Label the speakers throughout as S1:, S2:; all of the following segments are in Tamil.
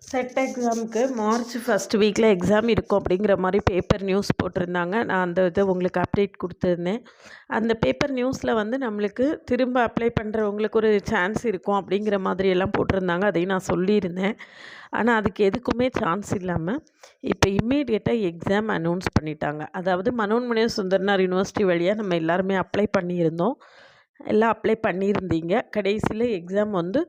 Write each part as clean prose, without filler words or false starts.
S1: செட் எக்ஸாமுக்கு மார்ச் ஃபர்ஸ்ட் வீக்கில் எக்ஸாம் இருக்கும் அப்படிங்கிற மாதிரி பேப்பர் நியூஸ் போட்டிருந்தாங்க. நான் அந்த இதை உங்களுக்கு அப்டேட் கொடுத்துருந்தேன். அந்த பேப்பர் நியூஸில் வந்து நம்மளுக்கு திரும்ப அப்ளை பண்ணுறவங்களுக்கு ஒரு சான்ஸ் இருக்கும் அப்படிங்கிற மாதிரியெல்லாம் போட்டிருந்தாங்க. அதையும் நான் சொல்லியிருந்தேன். ஆனால் அதுக்கு எதுக்குமே சான்ஸ் இல்லாமல் இப்போ இம்மீடியட்டாக எக்ஸாம் அனௌன்ஸ் பண்ணிட்டாங்க. அதாவது மனோன்மணிய சுந்தரனார் யூனிவர்சிட்டி வழியாக நம்ம எல்லாருமே அப்ளை பண்ணியிருந்தோம். எல்லாம் அப்ளை பண்ணியிருந்தீங்க. கடைசியில் எக்ஸாம் வந்து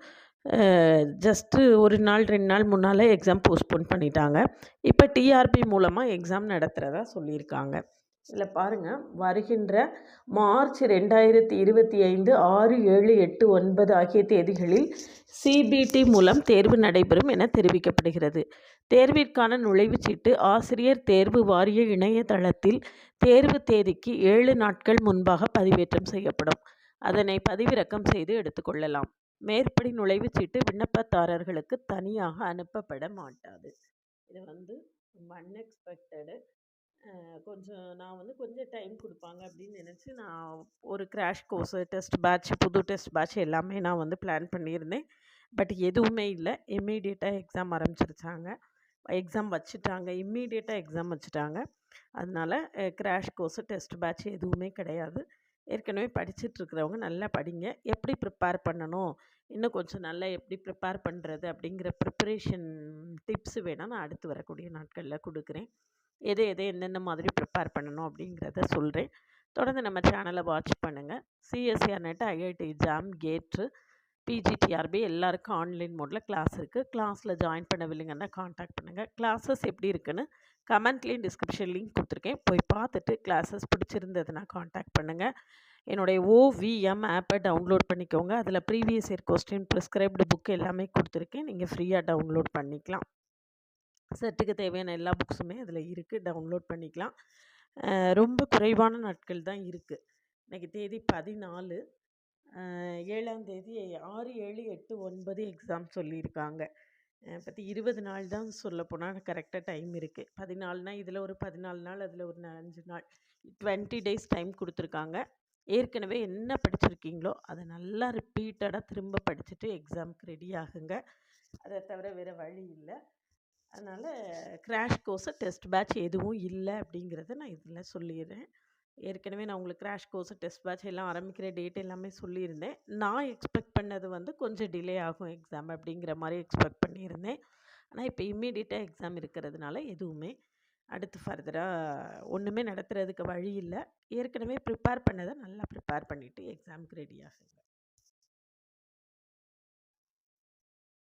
S1: ஜஸ்ட்டு ஒரு நாள் 2 நாள் முன்னால் எக்ஸாம் போஸ்ட்போன் பண்ணிட்டாங்க. இப்போ டிஆர்பி மூலமாக எக்ஸாம் நடத்துகிறதா சொல்லியிருக்காங்க. இதில் பாருங்கள், வருகின்ற மார்ச் 2025 6, 7, 8, 9 ஆகிய தேதிகளில் சிபிடி மூலம் தேர்வு நடைபெறும் என தெரிவிக்கப்படுகிறது. தேர்விற்கான நுழைவுச்சீட்டு ஆசிரியர் தேர்வு வாரிய இணையதளத்தில் தேர்வு தேதிக்கு 7 நாட்கள் முன்பாக பதிவேற்றம் செய்யப்படும். அதனை பதிவிறக்கம் செய்து எடுத்துக்கொள்ளலாம். மேற்படி நுழைவுச்சீட்டு விண்ணப்பதாரர்களுக்கு தனியாக அனுப்பப்பட மாட்டாது. இது வந்து ரொம்ப அன்எக்ஸ்பெக்டடு. நான் வந்து கொஞ்சம் டைம் கொடுப்பாங்க அப்படின்னு நினச்சி நான் ஒரு கிராஷ் கோர்ஸு, டெஸ்ட் பேட்ச், புது டெஸ்ட் பேட்ச் எல்லாமே நான் வந்து பிளான் பண்ணியிருந்தேன். பட் எதுவுமே இல்லை. இம்மீடியட்டாக எக்ஸாம் ஆரம்பிச்சிருச்சாங்க. எக்ஸாம் வச்சுட்டாங்க. இம்மீடியட்டாக எக்ஸாம் வச்சுட்டாங்க. அதனால் கிராஷ் கோர்ஸு, டெஸ்ட் பேட்ச் எதுவுமே கிடையாது. ஏற்கனவே படிச்சுட்ருக்கிறவங்க நல்லா படிங்க. எப்படி ப்ரிப்பேர் பண்ணணும், இன்னும் கொஞ்சம் நல்லா எப்படி ப்ரிப்பேர் பண்ணுறது அப்படிங்கிற ப்ரிப்பரேஷன் டிப்ஸு வேணால் நான் அடுத்து வரக்கூடிய நாட்களில் கொடுக்குறேன். எதை எந்தெந்த மாதிரி ப்ரிப்பேர் பண்ணணும் அப்படிங்கிறத சொல்கிறேன். தொடர்ந்து நம்ம சேனலை வாட்ச் பண்ணுங்கள். சிஎஸ்சிஆர் நெட், ஐஐடி ஜாம், கேட்ரு, பிஜிடிஆர்பி எல்லாருக்கும் ஆன்லைன் மோடில் கிளாஸ் இருக்குது. கிளாஸில் ஜாயின் பண்ணவில்லைங்கன்னா காண்டாக்ட் பண்ணுங்கள். கிளாஸஸ் எப்படி இருக்குன்னு கமெண்ட்லேயும் டிஸ்கிரிப்ஷன் லிங்க் கொடுத்துருக்கேன். போய் பார்த்துட்டு கிளாஸஸ் பிடிச்சிருந்ததுன்னா காண்டாக்ட் பண்ணுங்கள். என்னுடைய ஓவிஎம் ஆப்பை டவுன்லோட் பண்ணிக்கோங்க. அதில் previous year question, prescribed book எல்லாமே கொடுத்துருக்கேன். நீங்கள் ஃப்ரீயாக டவுன்லோட் பண்ணிக்கலாம். செட்டுக்கு தேவையான எல்லா புக்ஸுமே அதில் இருக்குது, டவுன்லோட் பண்ணிக்கலாம். ரொம்ப குறைவான நாட்கள் தான் இருக்குது. இன்றைக்கி தேதி 14, 7ஆம் தேதி 6, 7, 8, 9 எக்ஸாம் சொல்லியிருக்காங்க. பற்றி 20 நாள் தான் சொல்லப்போனால் கரெக்டாக டைம் இருக்குது. 14 இதில் ஒரு 14 நாள், அதில் ஒரு 5 நாள், 20 டேஸ் டைம் கொடுத்துருக்காங்க. ஏற்கனவே என்ன படிச்சிருக்கீங்களோ அதை நல்லா ரிப்பீட்டடாக திரும்ப படிச்சுட்டு எக்ஸாமுக்கு ரெடி ஆகுங்க. அதை தவிர வேறு வழி இல்லை. அதனால் கிராஷ் கோர்ஸு, டெஸ்ட் பேட்ச் எதுவும் இல்லை அப்படிங்கிறத நான் இதில் சொல்லிடுறேன். ஏற்கனவே நான் உங்களுக்கு கிராஷ் கோர்ஸு, டெஸ்ட் பேட்ச் எல்லாம் ஆரம்பிக்கிற டேட் எல்லாமே சொல்லியிருந்தேன். நான் எக்ஸ்பெக்ட் பண்ணது வந்து கொஞ்சம் டிலே ஆகும் எக்ஸாம் அப்படிங்கிற மாதிரி எக்ஸ்பெக்ட் பண்ணியிருந்தேன். ஆனால் இப்போ இம்மீடியட்டாக எக்ஸாம் இருக்கிறதுனால எதுவுமே அடுத்து ஃபர்தராக ஒன்றுமே நடத்துகிறதுக்கு வழி இல்லை. ஏற்கனவே ப்ரிப்பேர் பண்ணதை நல்லா ப்ரிப்பேர் பண்ணிவிட்டு எக்ஸாமுக்கு ரெடி ஆகுங்க.